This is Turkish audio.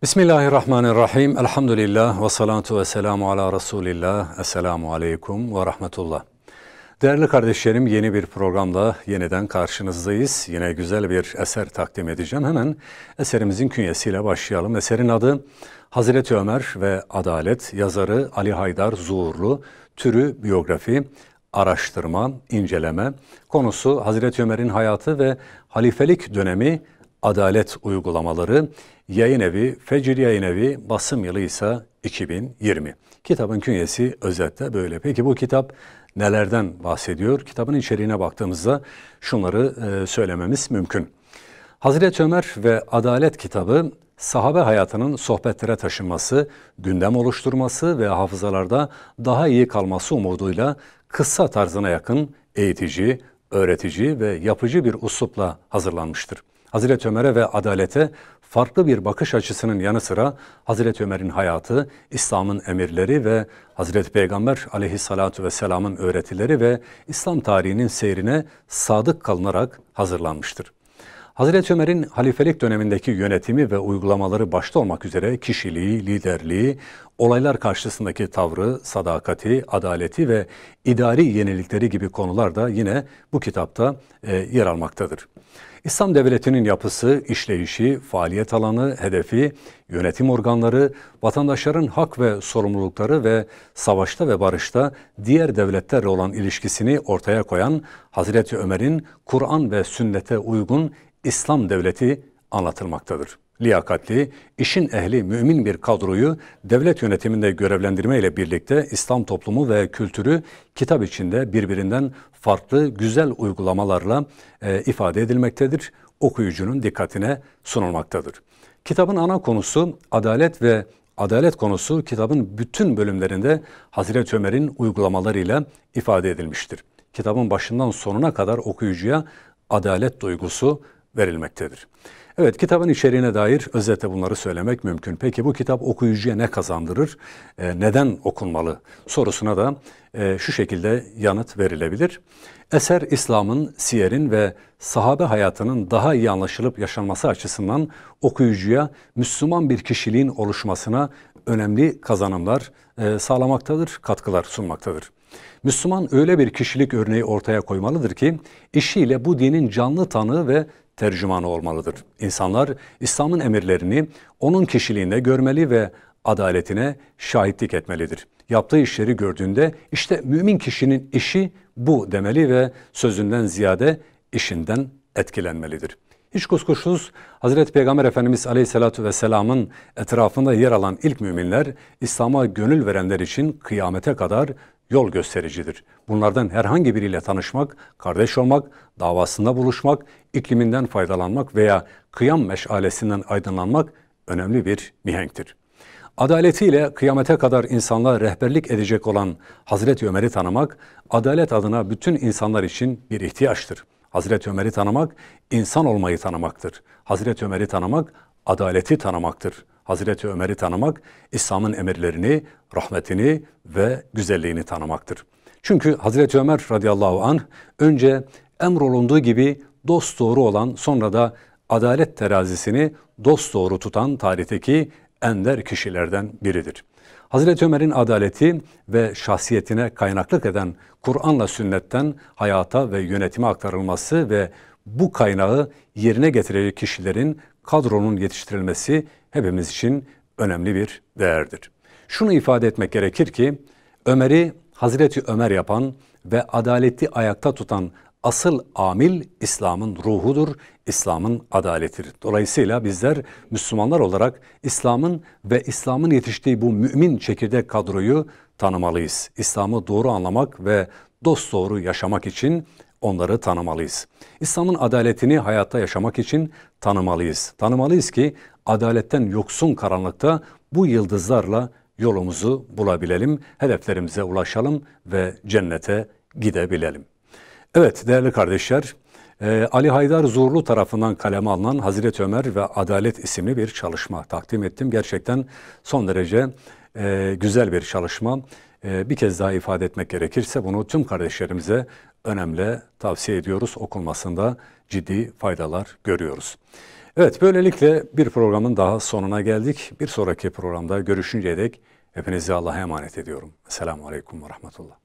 Bismillahirrahmanirrahim. Elhamdülillah ve salatu ve selamu ala Resulillah. Esselamu aleyküm ve rahmetullah. Değerli kardeşlerim, yeni bir programda yeniden karşınızdayız. Yine güzel bir eser takdim edeceğim. Hemen eserimizin künyesiyle başlayalım. Eserin adı Hazreti Ömer ve Adalet. Yazarı Ali Haydar Zuhurlu. Türü biyografi, araştırma, inceleme. Konusu Hazreti Ömer'in hayatı ve halifelik dönemi, adalet uygulamaları. Yayın evi Fecir Yayın Evi, basım yılı ise 2020. Kitabın künyesi özetle böyle. Peki bu kitap nelerden bahsediyor? Kitabın içeriğine baktığımızda şunları söylememiz mümkün. Hazreti Ömer ve Adalet kitabı, sahabe hayatının sohbetlere taşınması, gündem oluşturması ve hafızalarda daha iyi kalması umuduyla kıssa tarzına yakın, eğitici, öğretici ve yapıcı bir üslupla hazırlanmıştır. Hazreti Ömer'e ve adalete farklı bir bakış açısının yanı sıra Hazreti Ömer'in hayatı, İslam'ın emirleri ve Hazreti Peygamber aleyhissalatu vesselam'ın öğretileri ve İslam tarihinin seyrine sadık kalınarak hazırlanmıştır. Hazreti Ömer'in halifelik dönemindeki yönetimi ve uygulamaları başta olmak üzere kişiliği, liderliği, olaylar karşısındaki tavrı, sadakati, adaleti ve idari yenilikleri gibi konular da yine bu kitapta yer almaktadır. İslam devletinin yapısı, işleyişi, faaliyet alanı, hedefi, yönetim organları, vatandaşların hak ve sorumlulukları ve savaşta ve barışta diğer devletlerle olan ilişkisini ortaya koyan Hazreti Ömer'in Kur'an ve sünnete uygun İslam devleti anlatılmaktadır. Liyakatli, işin ehli mümin bir kadroyu devlet yönetiminde görevlendirme ile birlikte İslam toplumu ve kültürü kitap içinde birbirinden farklı güzel uygulamalarla ifade edilmektedir. Okuyucunun dikkatine sunulmaktadır. Kitabın ana konusu adalet ve adalet konusu kitabın bütün bölümlerinde Hazreti Ömer'in uygulamalarıyla ifade edilmiştir. Kitabın başından sonuna kadar okuyucuya adalet duygusu verilmektedir. Evet, kitabın içeriğine dair özetle bunları söylemek mümkün. Peki bu kitap okuyucuya ne kazandırır? Neden okunmalı? Sorusuna da şu şekilde yanıt verilebilir. Eser, İslam'ın, siyerin ve sahabe hayatının daha iyi anlaşılıp yaşanması açısından okuyucuya Müslüman bir kişiliğin oluşmasına önemli kazanımlar sağlamaktadır, katkılar sunmaktadır. Müslüman öyle bir kişilik örneği ortaya koymalıdır ki işiyle bu dinin canlı tanığı ve tercümanı olmalıdır. İnsanlar İslam'ın emirlerini onun kişiliğinde görmeli ve adaletine şahitlik etmelidir. Yaptığı işleri gördüğünde işte mümin kişinin işi bu demeli ve sözünden ziyade işinden etkilenmelidir. Hiç kuşkusuz Hazreti Peygamber Efendimiz Aleyhisselatü Vesselam'ın etrafında yer alan ilk müminler İslam'a gönül verenler için kıyamete kadar yol göstericidir. Bunlardan herhangi biriyle tanışmak, kardeş olmak, davasında buluşmak, ikliminden faydalanmak veya kıyam meşalesinden aydınlanmak önemli bir mihenktir. Adaletiyle kıyamete kadar insanlığa rehberlik edecek olan Hazreti Ömer'i tanımak, adalet adına bütün insanlar için bir ihtiyaçtır. Hazreti Ömer'i tanımak, insan olmayı tanımaktır. Hazreti Ömer'i tanımak, adaleti tanımaktır. Hazreti Ömer'i tanımak, İslam'ın emirlerini, rahmetini ve güzelliğini tanımaktır. Çünkü Hazreti Ömer radıyallahu anh önce emrolunduğu gibi dosdoğru olan, sonra da adalet terazisini dosdoğru tutan tarihteki ender kişilerden biridir. Hazreti Ömer'in adaleti ve şahsiyetine kaynaklık eden Kur'an'la sünnetten hayata ve yönetime aktarılması ve bu kaynağı yerine getirecek kişilerin, kadronun yetiştirilmesi hepimiz için önemli bir değerdir. Şunu ifade etmek gerekir ki, Ömer'i Hazreti Ömer yapan ve adaleti ayakta tutan asıl amil İslam'ın ruhudur, İslam'ın adaletidir. Dolayısıyla bizler Müslümanlar olarak İslam'ın ve İslam'ın yetiştiği bu mümin çekirdek kadroyu tanımalıyız. İslam'ı doğru anlamak ve dosdoğru yaşamak için onları tanımalıyız. İslam'ın adaletini hayatta yaşamak için tanımalıyız. Tanımalıyız ki adaletten yoksun karanlıkta bu yıldızlarla yolumuzu bulabilelim, hedeflerimize ulaşalım ve cennete gidebilelim. Evet değerli kardeşler, Ali Haydar Zuhurlu tarafından kaleme alınan Hazreti Ömer ve Adalet isimli bir çalışma takdim ettim. Gerçekten son derece güzel bir çalışma. Bir kez daha ifade etmek gerekirse bunu tüm kardeşlerimize önemli tavsiye ediyoruz. Okunmasında ciddi faydalar görüyoruz. Evet, böylelikle bir programın daha sonuna geldik. Bir sonraki programda görüşünceye dek hepinizi Allah'a emanet ediyorum. Esselamu Aleyküm ve Rahmetullah.